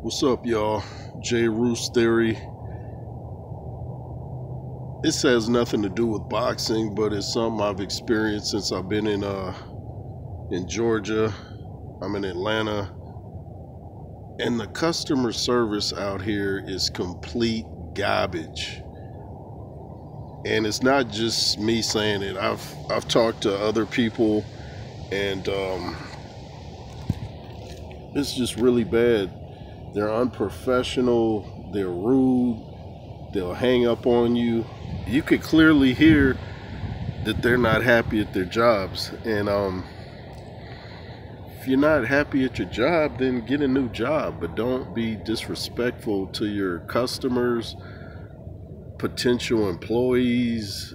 What's up, y'all? J. Roos Theory. This has nothing to do with boxing, but it's something I've experienced since I've been in Georgia. I'm in Atlanta, and the customer service out here is complete garbage. And it's not just me saying it. I've talked to other people, and it's just really bad. They're unprofessional, they're rude, they'll hang up on you. You could clearly hear that they're not happy at their jobs. And if you're not happy at your job, then get a new job. But don't be disrespectful to your customers, potential employees.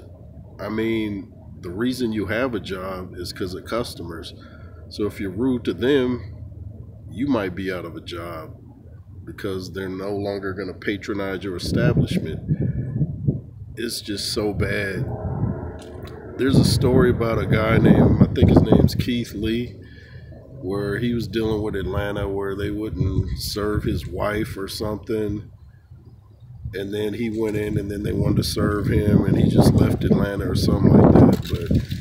I mean, the reason you have a job is because of customers. So if you're rude to them, you might be out of a job, because they're no longer going to patronize your establishment. It's just so bad. There's a story about a guy named, I think his name's Keith Lee, where he was dealing with Atlanta, where they wouldn't serve his wife or something. And then he went in and then they wanted to serve him, and he just left Atlanta or something like that.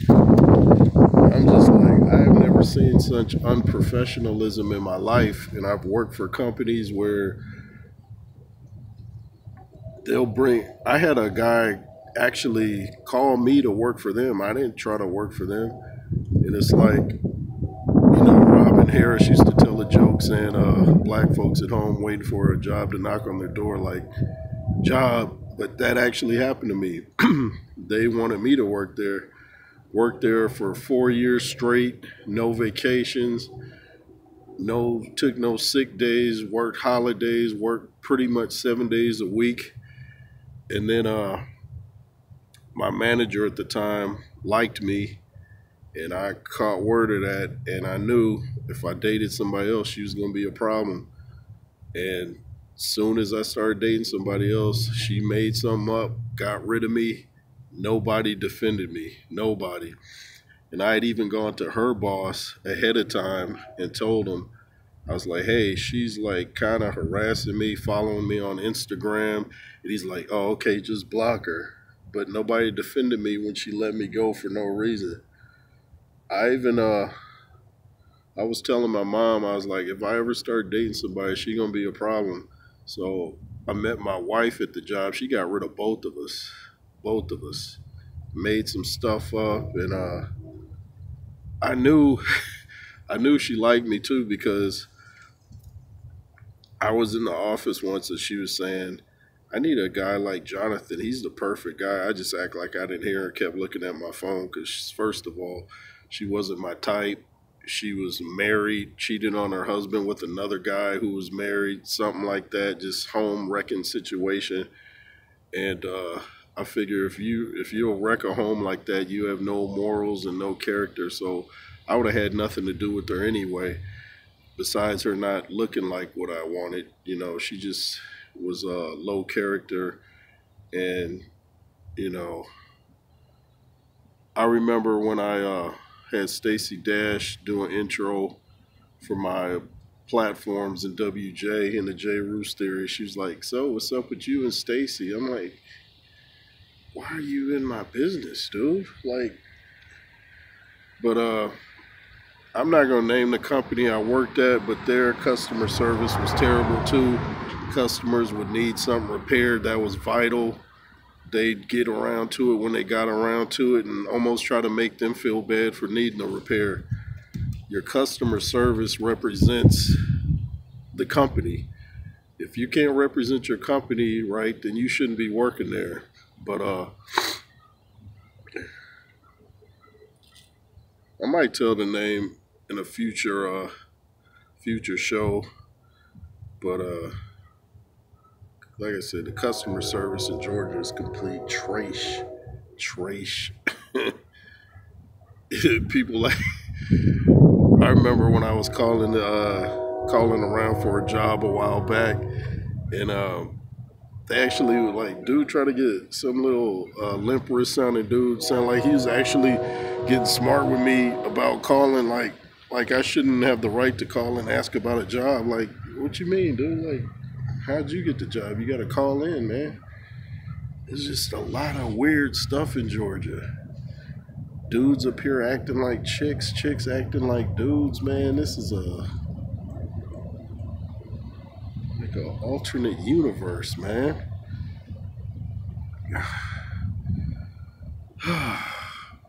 But I'm just like, I have never seen such unprofessionalism in my life. And I've worked for companies where I had a guy actually call me to work for them. I didn't try to work for them. And it's like, Robin Harris used to tell a joke saying, black folks at home waiting for a job to knock on their door, like, job. But that actually happened to me. They wanted me to work there. Worked there for 4 years straight, no vacations, took no sick days, worked holidays, worked pretty much 7 days a week. And then my manager at the time liked me, and I caught word of that, and I knew if I dated somebody else, she was going to be a problem. And soon as I started dating somebody else, she made something up, got rid of me. Nobody defended me, nobody. And I had even gone to her boss ahead of time and told him, I was like, hey, she's like kind of harassing me, following me on Instagram. And he's like, oh, okay, just block her. But nobody defended me when she let me go for no reason. I was telling my mom, I was like, if I ever start dating somebody, she's going to be a problem. So I met my wife at the job. She got rid of both of us. Both of us made some stuff up, and I knew she liked me too, because I was in the office once and she was saying, I need a guy like Jonathan. He's the perfect guy. I just act like I didn't hear her, kept looking at my phone, because first of all, she wasn't my type. She was married, cheated on her husband with another guy who was married, something like that, just home wrecking situation. And I figure if you'll wreck a home like that, you have no morals and no character. So I would have had nothing to do with her anyway, besides her not looking like what I wanted. She just was low character. And, I remember when I had Stacey Dash do an intro for my platforms in WJ, in the J. Roos Theory. She was like, so what's up with you and Stacey? I'm like, why are you in my business, dude? But I'm not going to name the company I worked at, but their customer service was terrible too. Customers would need something repaired that was vital. They'd get around to it when they got around to it, and almost try to make them feel bad for needing a repair. Your customer service represents the company. If you can't represent your company right, then you shouldn't be working there. But I might tell the name in a future show. But like I said, the customer service in Georgia is complete trash. People like, I remember when I was calling around for a job a while back, and they actually were like, dude, try to get some little limp wrist sounding dude, sound like he was actually getting smart with me about calling, like I shouldn't have the right to call and ask about a job. Like, what you mean, dude? Like, how'd you get the job? You got to call in, man. There's just a lot of weird stuff in Georgia. Dudes up here acting like chicks, chicks acting like dudes, man. This is like an alternate universe, man.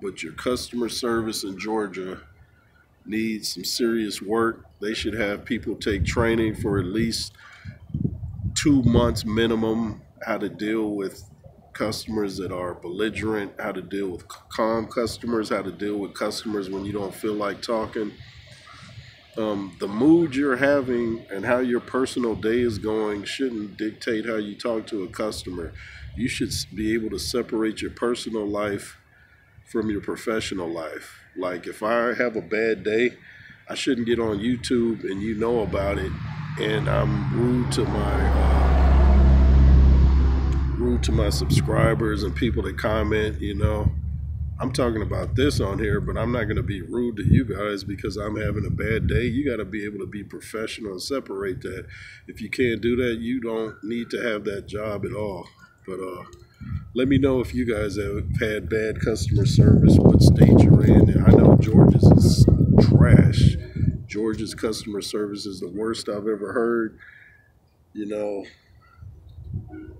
But your customer service in Georgia needs some serious work. They should have people take training for at least 2 months minimum, how to deal with customers that are belligerent, how to deal with calm customers, how to deal with customers when you don't feel like talking. The mood you're having and how your personal day is going shouldn't dictate how you talk to a customer. You should be able to separate your personal life from your professional life. Like, if I have a bad day, I shouldn't get on YouTube and you know about it, and I'm rude to my subscribers and people that comment. I'm talking about this on here, but I'm not going to be rude to you guys because I'm having a bad day. You got to be able to be professional and separate that. If you can't do that, you don't need to have that job at all. But let me know if you guys have had bad customer service, what state you're in. And I know Georgia's is trash. Georgia's customer service is the worst I've ever heard. I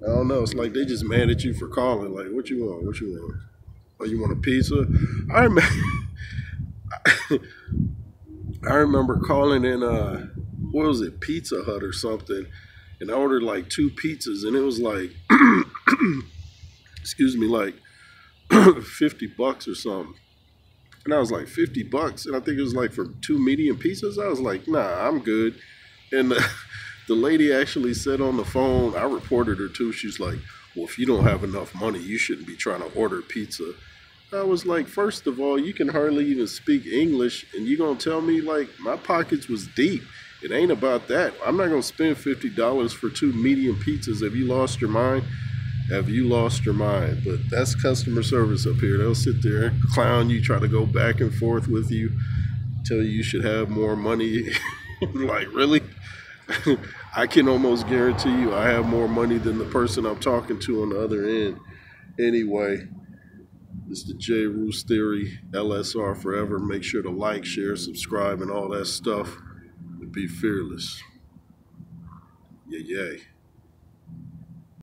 don't know. It's like they just mad at you for calling. Like, what you want? What you want? Oh, you want a pizza? I remember, I remember calling in, what was it, Pizza Hut or something, and I ordered like 2 pizzas, and it was like, excuse me, like $50 or something. And I was like, $50? And I think it was like for 2 medium pizzas. I was like, nah, I'm good. And the lady actually said on the phone, I reported her too, she's like, well, if you don't have enough money, you shouldn't be trying to order pizza. I was like, first of all, you can hardly even speak English, and you gonna tell me, like, my pockets was deep. It ain't about that. I'm not gonna spend $50 for 2 medium pizzas. Have you lost your mind? Have you lost your mind? But that's customer service up here. They'll sit there and clown you, try to go back and forth with you, tell you should have more money. Like, really? I can almost guarantee you I have more money than the person I'm talking to on the other end. Anyway, it's the J. Roos Theory, LSR forever. Make sure to like, share, subscribe, and all that stuff. And be fearless. Yay.